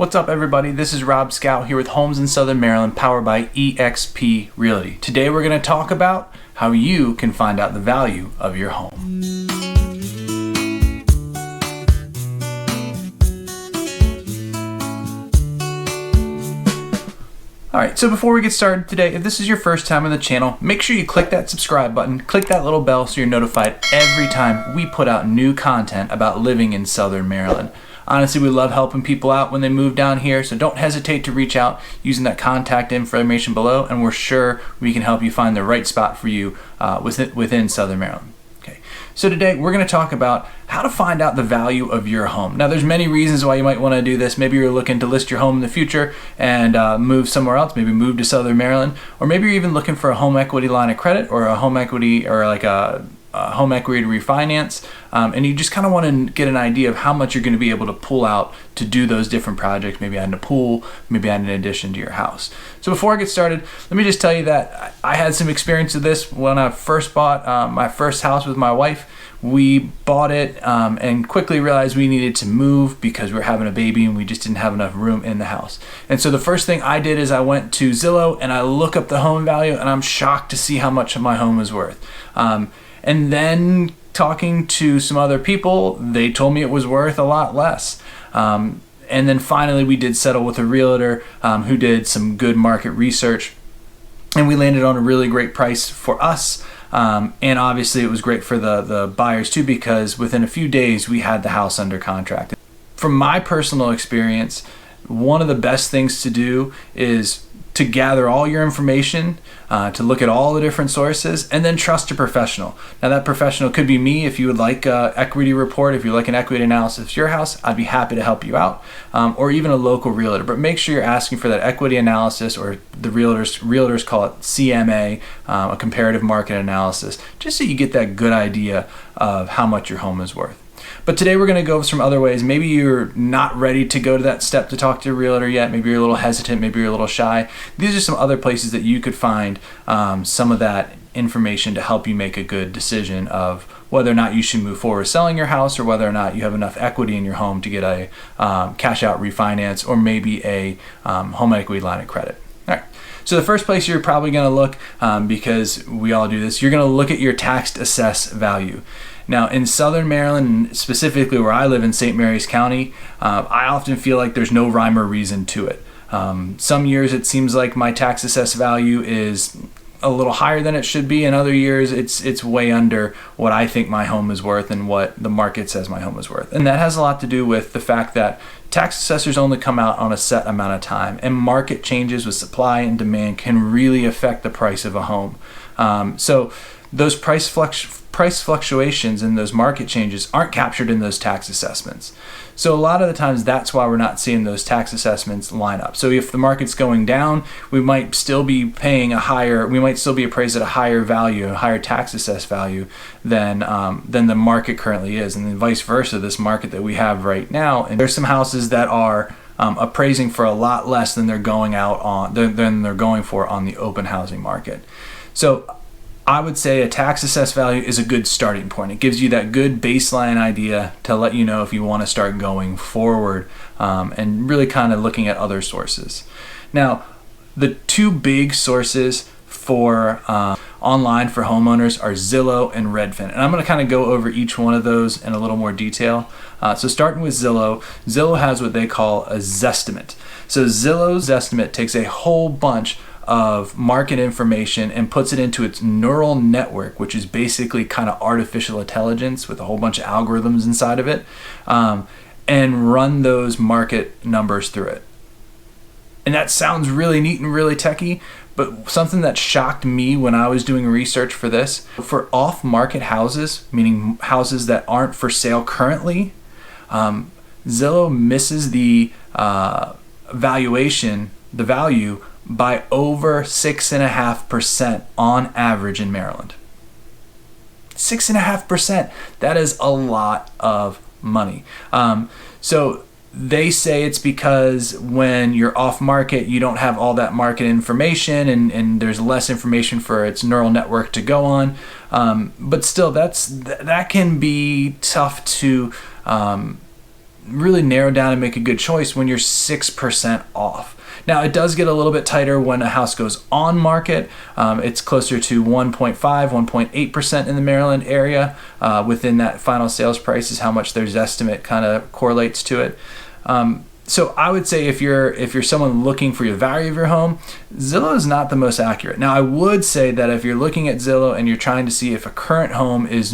What's up, everybody? This is Rob Schou here with Homes in Southern Maryland, powered by EXP Realty. Today we're going to talk about how you can find out the value of your home. Alright, so before we get started today, if this is your first time on the channel, make sure you click that subscribe button, click that little bell so you're notified every time we put out new content about living in Southern Maryland. Honestly, we love helping people out when they move down here, so don't hesitate to reach out using that contact information below, and we're sure we can help you find the right spot for you within Southern Maryland. Okay, so today we're going to talk about how to find out the value of your home. Now, there's many reasons why you might want to do this. Maybe you're looking to list your home in the future and move somewhere else, maybe move to Southern Maryland, or maybe you're even looking for a home equity line of credit or a home equity or like a home equity to refinance, and you just kind of want to get an idea of how much you're going to be able to pull out to do those different projects, maybe adding a pool, maybe adding an addition to your house. So before I get started, let me just tell you that I had some experience with this when I first bought my first house with my wife. We bought it and quickly realized we needed to move because we were having a baby and we just didn't have enough room in the house. And so the first thing I did is I went to Zillow and I look up the home value, and I'm shocked to see how much my home is worth. And then talking to some other people, they told me it was worth a lot less. And then finally we did settle with a realtor who did some good market research, and we landed on a really great price for us. And obviously it was great for the buyers too, because within a few days we had the house under contract. From my personal experience, one of the best things to do is to gather all your information, to look at all the different sources, and then trust a professional. Now, that professional could be me. If you would like an equity report, if you like an equity analysis of your house, I'd be happy to help you out, or even a local realtor. But make sure you're asking for that equity analysis, or the realtors call it CMA, a comparative market analysis, just so you get that good idea of how much your home is worth. But today we're going to go over some other ways. Maybe you're not ready to go to that step to talk to a realtor yet. Maybe you're a little hesitant. Maybe you're a little shy. These are some other places that you could find some of that information to help you make a good decision of whether or not you should move forward selling your house, or whether or not you have enough equity in your home to get a cash out refinance, or maybe a home equity line of credit. All right. So the first place you're probably going to look, because we all do this, you're going to look at your tax assessed value. Now, in Southern Maryland, specifically where I live in St. Mary's County, I often feel like there's no rhyme or reason to it. Some years it seems like my tax assessed value is a little higher than it should be, and other years it's way under what I think my home is worth and what the market says my home is worth. And that has a lot to do with the fact that tax assessors only come out on a set amount of time, and market changes with supply and demand can really affect the price of a home. So those price fluctuations and those market changes aren't captured in those tax assessments. So a lot of the times that's why we're not seeing those tax assessments line up. So if the market's going down, we might still be appraised at a higher value, a higher tax assessed value than the market currently is, and then vice versa, this market that we have right now. And there's some houses that are appraising for a lot less than they're going for on the open housing market. So I would say a tax assessed value is a good starting point. It gives you that good baseline idea to let you know if you want to start going forward and really kind of looking at other sources. Now, the two big sources for online for homeowners are Zillow and Redfin. And I'm going to kind of go over each one of those in a little more detail. So starting with Zillow, Zillow has what they call a Zestimate. So Zillow's Zestimate takes a whole bunch of market information and puts it into its neural network, which is basically kind of artificial intelligence with a whole bunch of algorithms inside of it, and run those market numbers through it. And that sounds really neat and really techy, but something that shocked me when I was doing research for this, for off-market houses, meaning houses that aren't for sale currently, Zillow misses the value by over 6.5% on average in Maryland. 6.5%, that is a lot of money. So they say it's because when you're off market, you don't have all that market information, and there's less information for its neural network to go on. But still, that can be tough to really narrow down and make a good choice when you're 6% off. Now, it does get a little bit tighter when a house goes on market. It's closer to 1.5, 1.8% in the Maryland area. Within that final sales price is how much their estimate kind of correlates to it. So I would say if you're someone looking for the value of your home, Zillow is not the most accurate. Now, I would say that if you're looking at Zillow and you're trying to see if a current home is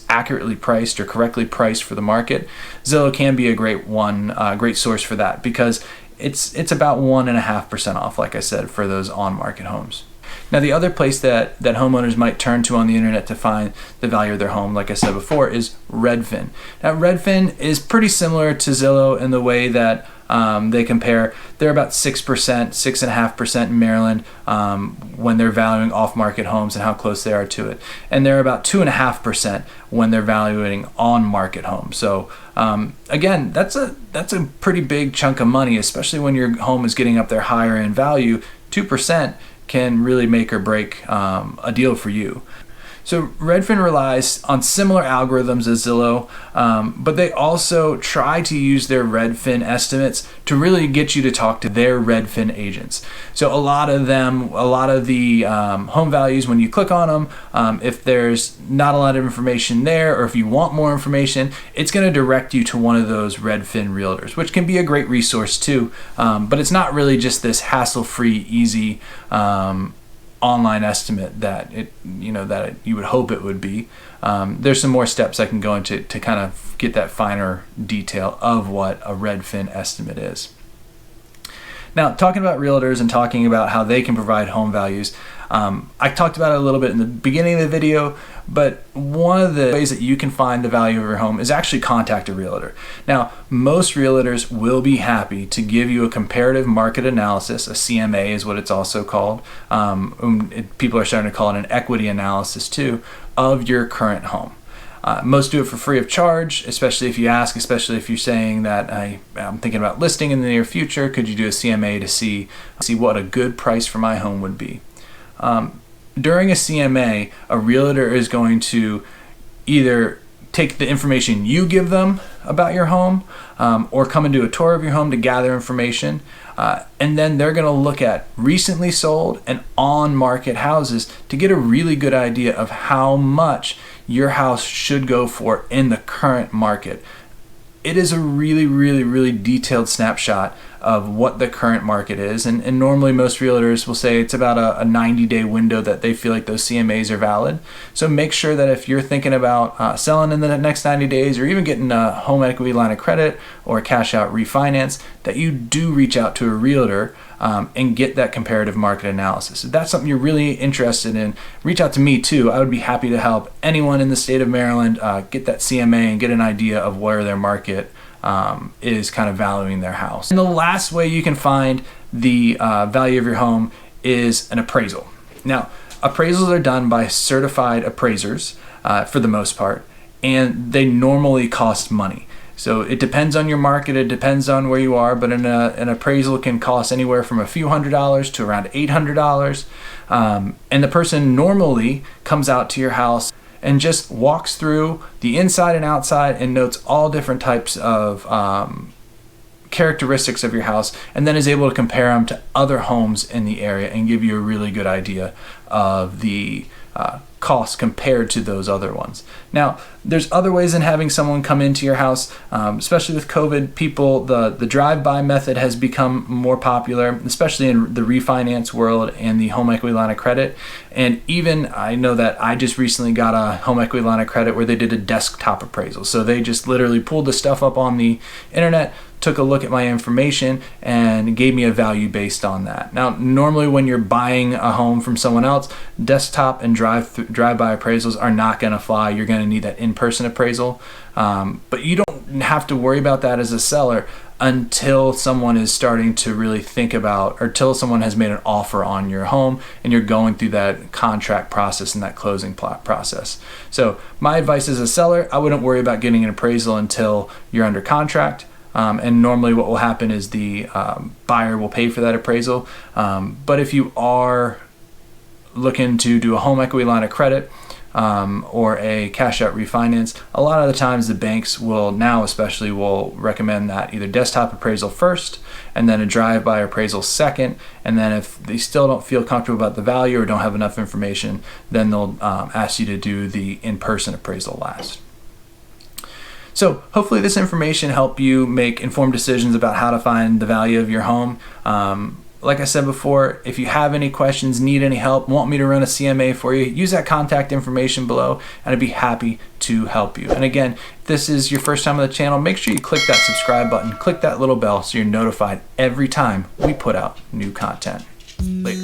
accurately priced or correctly priced for the market, Zillow can be a great source for that, because it's about 1.5% off, like I said, for those on-market homes. Now, the other place that homeowners might turn to on the internet to find the value of their home, like I said before, is Redfin. Now, Redfin is pretty similar to Zillow in the way that they compare. They're about 6%, 6.5% in Maryland when they're valuing off-market homes and how close they are to it. And they're about 2.5% when they're valuing on-market homes. So again, that's a pretty big chunk of money, especially when your home is getting up there higher in value. 2% can really make or break a deal for you. So Redfin relies on similar algorithms as Zillow, but they also try to use their Redfin estimates to really get you to talk to their Redfin agents. So a lot of the home values, when you click on them, if there's not a lot of information there, or if you want more information, it's going to direct you to one of those Redfin realtors, which can be a great resource too. But it's not really just this hassle-free, easy online estimate that you would hope it would be. There's some more steps I can go into to kind of get that finer detail of what a Redfin estimate is. Now, talking about realtors and talking about how they can provide home values, I talked about it a little bit in the beginning of the video, but one of the ways that you can find the value of your home is actually contact a realtor. Now, most realtors will be happy to give you a comparative market analysis, a CMA is what it's also called. People are starting to call it an equity analysis too, of your current home. Most do it for free of charge, especially if you ask, especially if you're saying that I'm thinking about listing in the near future. Could you do a CMA to see what a good price for my home would be? During a CMA, a realtor is going to either take the information you give them about your home, or come and do a tour of your home to gather information. And then they're going to look at recently sold and on-market houses to get a really good idea of how much your house should go for in the current market. It is a really, really, really detailed snapshot of what the current market is. And normally most realtors will say it's about a 90-day window that they feel like those CMAs are valid. So make sure that if you're thinking about selling in the next 90 days, or even getting a home equity line of credit or a cash out refinance, that you do reach out to a realtor and get that comparative market analysis. If that's something you're really interested in, reach out to me too. I would be happy to help anyone in the state of Maryland get that CMA and get an idea of where their market is kind of valuing their house. And the last way you can find the value of your home is an appraisal. Now, appraisals are done by certified appraisers for the most part, and they normally cost money. So it depends on your market, it depends on where you are, but an appraisal can cost anywhere from a few $100s to around $800. And the person normally comes out to your house and just walks through the inside and outside and notes all different types of characteristics of your house, and then is able to compare them to other homes in the area and give you a really good idea of the costs compared to those other ones. Now, there's other ways in having someone come into your house, especially with COVID. The drive-by method has become more popular, especially in the refinance world and the home equity line of credit. And even I know that I just recently got a home equity line of credit where they did a desktop appraisal. So they just literally pulled the stuff up on the internet, took a look at my information, and gave me a value based on that. Now, normally when you're buying a home from someone else, desktop and drive-by appraisals are not going to fly. You're going to need that in-person appraisal. But you don't have to worry about that as a seller until someone is starting to really think about, or until someone has made an offer on your home and you're going through that contract process and that closing process. So my advice as a seller, I wouldn't worry about getting an appraisal until you're under contract. And normally what will happen is the buyer will pay for that appraisal. But if you are looking to do a home equity line of credit, or a cash out refinance, a lot of the times the banks will, now especially, will recommend that either desktop appraisal first and then a drive-by appraisal second, and then if they still don't feel comfortable about the value or don't have enough information, then they'll ask you to do the in-person appraisal last. So hopefully this information helped you make informed decisions about how to find the value of your home. Like I said before, if you have any questions, need any help, want me to run a CMA for you, use that contact information below and I'd be happy to help you. And again, if this is your first time on the channel, make sure you click that subscribe button, click that little bell so you're notified every time we put out new content. Later.